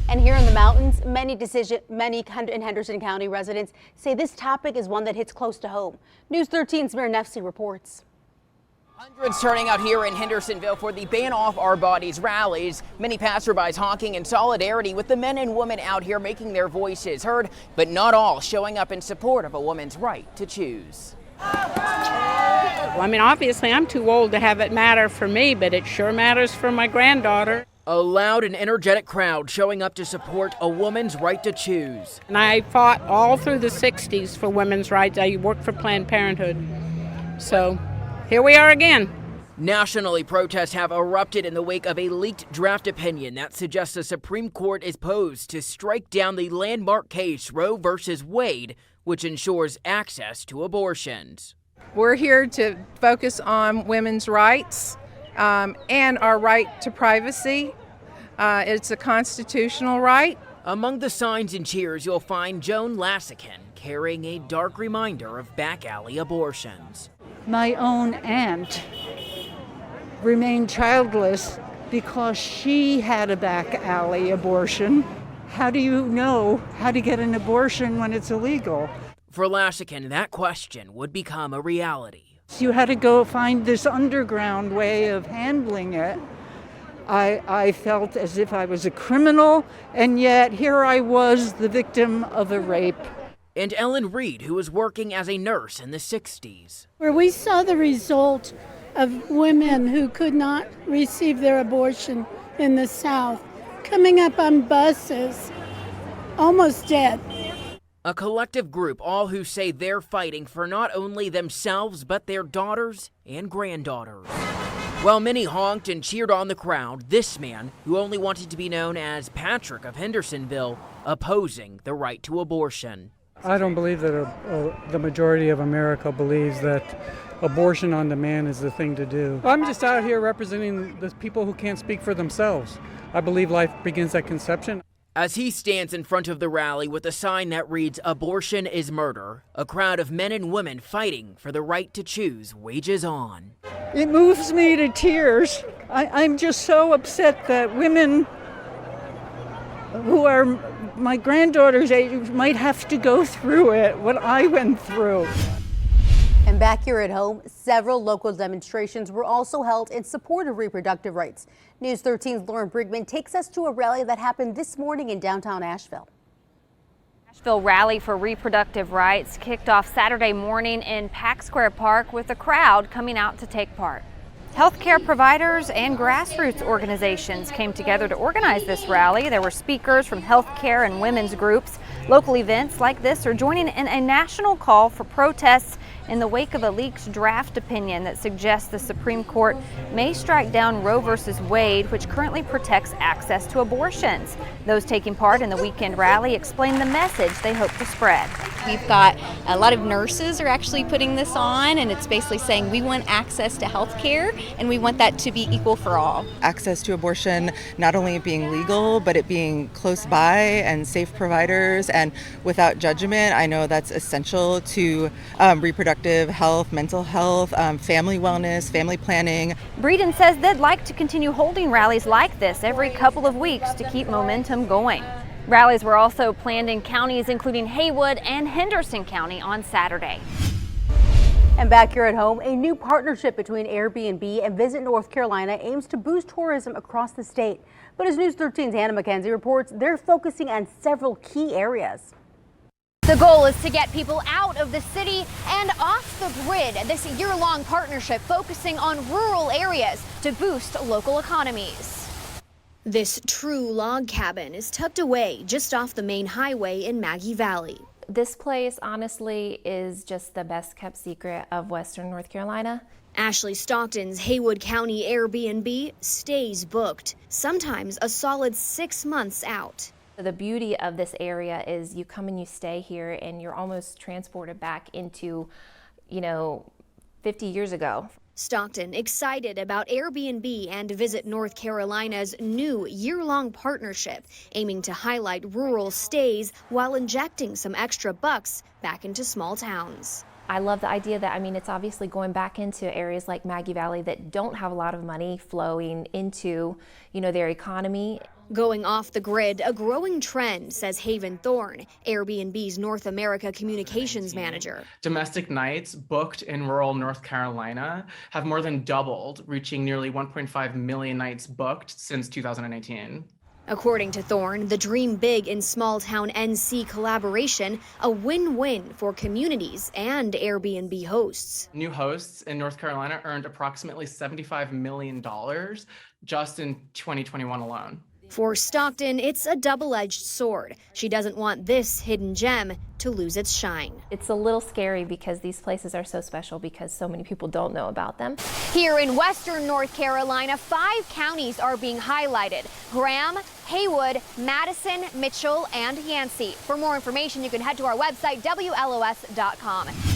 And here in the mountains, many in Henderson County residents say this topic is one that hits close to home. News 13's Mayor Nefsey reports. Hundreds turning out here in Hendersonville for the Ban Off Our Bodies rallies. Many passerbys honking in solidarity with the men and women out here making their voices heard, but not all showing up in support of a woman's right to choose. Well, I mean, obviously I'm too old to have it matter for me, but it sure matters for my granddaughter. A loud and energetic crowd showing up to support a woman's right to choose. And I fought all through the 60s for women's rights. I worked for Planned Parenthood. So here we are again. Nationally, protests have erupted in the wake of a leaked draft opinion that suggests the Supreme Court is posed to strike down the landmark case Roe v. Wade, which ensures access to abortions. We're here to focus on women's rights and our right to privacy. It's a constitutional right. Among the signs and cheers, you'll find Joan Lassican carrying a dark reminder of back alley abortions. My own aunt remained childless because she had a back alley abortion. How do you know how to get an abortion when it's illegal? For Lassican, that question would become a reality. You had to go find this underground way of handling it. I felt as if I was a criminal, and yet here I was, the victim of a rape. And Ellen Reed, who was working as a nurse in the 60s. Where we saw the result of women who could not receive their abortion in the South, coming up on buses, almost dead. A collective group, all who say they're fighting for not only themselves, but their daughters and granddaughters. While many honked and cheered on the crowd, this man, who only wanted to be known as Patrick of Hendersonville, opposing the right to abortion. I don't believe that the majority of America believes that abortion on demand is the thing to do. I'm just out here representing the people who can't speak for themselves. I believe life begins at conception. As he stands in front of the rally with a sign that reads, "Abortion is murder," a crowd of men and women fighting for the right to choose wages on. It moves me to tears. I'm just so upset that women who are my granddaughter's age might have to go through it, what I went through. And back here at home, several local demonstrations were also held in support of reproductive rights. News 13's Lauren Brigman takes us to a rally that happened this morning in downtown Asheville. Asheville Rally for Reproductive Rights kicked off Saturday morning in Pack Square Park with a crowd coming out to take part. Healthcare providers and grassroots organizations came together to organize this rally. There were speakers from healthcare and women's groups. Local events like this are joining in a national call for protests in the wake of a leaked draft opinion that suggests the Supreme Court may strike down Roe v. Wade, which currently protects access to abortions. Those taking part in the weekend rally explain the message they hope to spread. We've got a lot of nurses are actually putting this on, and it's basically saying we want access to health care and we want that to be equal for all. Access to abortion, not only being legal, but it being close by and safe providers and without judgment. I know that's essential to reproductive health, mental health, family wellness, family planning. Breeden says they'd like to continue holding rallies like this every couple of weeks to keep momentum going. Rallies were also planned in counties including Haywood and Henderson County on Saturday. And back here at home, a new partnership between Airbnb and Visit North Carolina aims to boost tourism across the state. But as News 13's Hannah McKenzie reports, they're focusing on several key areas. The goal is to get people out of the city and off the grid. This year-long partnership focusing on rural areas to boost local economies. This true log cabin is tucked away just off the main highway in Maggie Valley. This place, honestly, is just the best kept secret of Western North Carolina. Ashley Stockton's Haywood County Airbnb stays booked, sometimes a solid 6 months out. The beauty of this area is you come and you stay here and you're almost transported back into, 50 years ago. Stockton excited about Airbnb and Visit North Carolina's new year-long partnership, aiming to highlight rural stays while injecting some extra bucks back into small towns. I love the idea that, it's obviously going back into areas like Maggie Valley that don't have a lot of money flowing into, their economy. Going off the grid, a growing trend, says Haven Thorne, Airbnb's North America communications manager. Domestic nights booked in rural North Carolina have more than doubled, reaching nearly 1.5 million nights booked since 2018. According to Thorne, the Dream Big in Small Town NC collaboration, a win-win for communities and Airbnb hosts. New hosts in North Carolina earned approximately $75 million just in 2021 alone. For Stockton, it's a double-edged sword. She doesn't want this hidden gem to lose its shine. It's a little scary because these places are so special because so many people don't know about them. Here in western North Carolina, 5 counties are being highlighted: Graham, Haywood, Madison, Mitchell, and Yancey. For more information, you can head to our website, WLOS.com.